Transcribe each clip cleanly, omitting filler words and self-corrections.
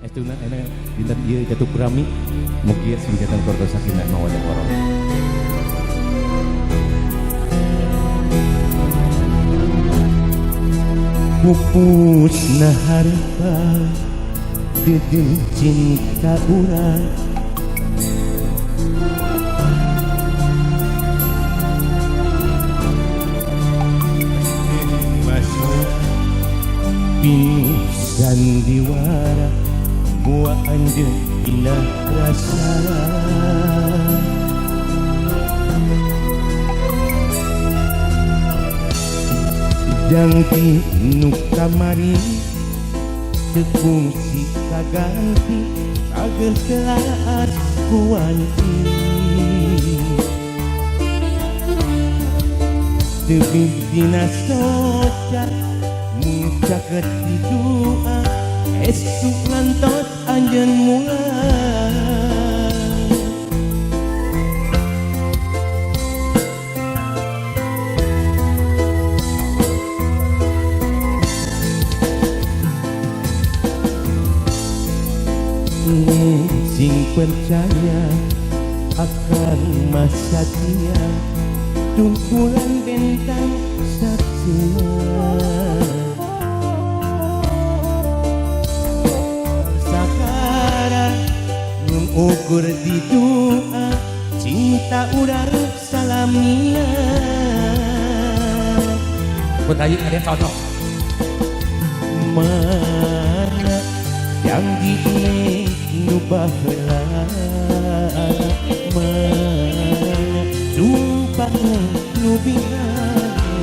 Estuna enak dinten ieu jatuh kurami mugi singkatan keluarga sakinah mawaddah warahmah. Pupusna harta deui cinta urang Binu sandiwara buah anjeun indah rasa Jangki nu kamari teu fungsi kaganti kageus kelar kuanti teu bibina soca caket di doa esuk ngantos anjeun mulang sing percaya akan masa tia tumpulan bentang saksina ukur di doa cinta urang salamina pun tadi ada yang cocok mana yang di nu baheula mana sumpah nu bihari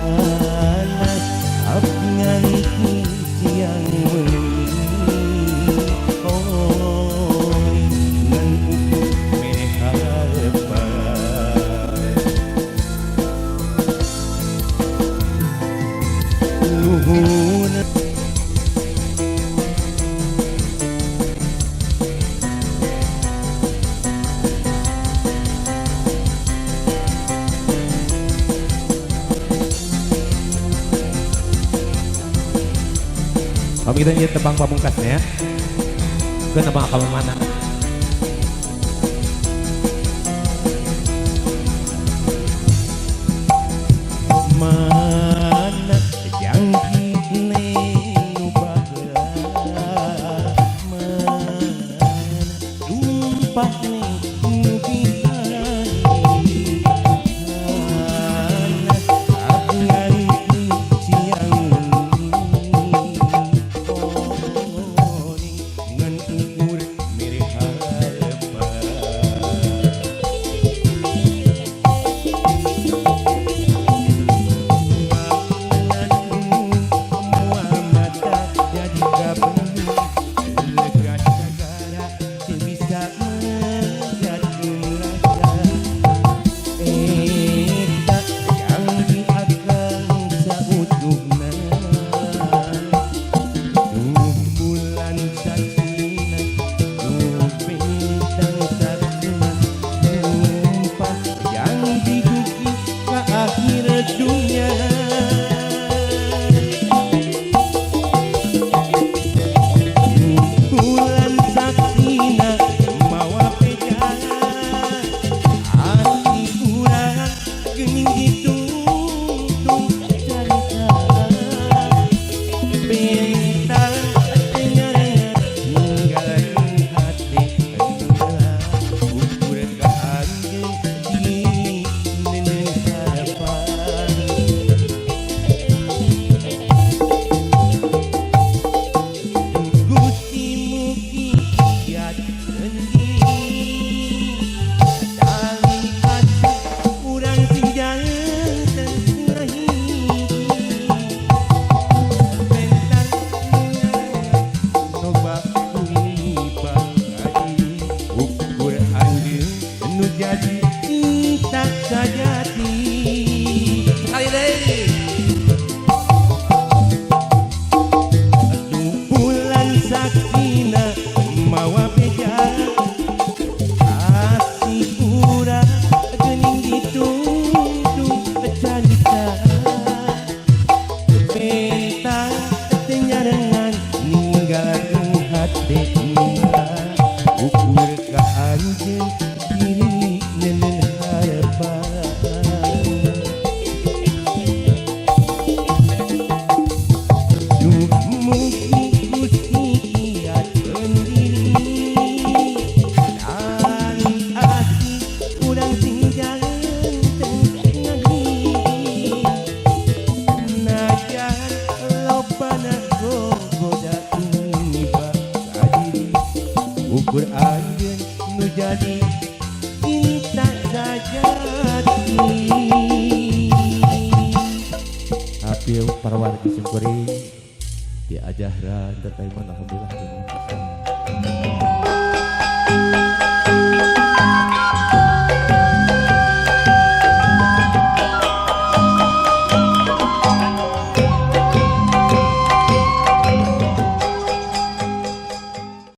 panas abnganti siang wengi kita nyetir tebang pamungkasnya ya. Kenapa kalau mana? Mana yang nu baheula mana sumpah nu bihari mana abnganti siang tinggalkan hati minta ukur ke anjing diri nenen harapan mugi Gusti kiat pendiri dari hati urang tinggalkan tengah najan lopana goda tiba kadiri ukur anjeun nu jadi cinta sajati Apil para wargi Sungkuring di Ajahra Entertainment alhamdulillah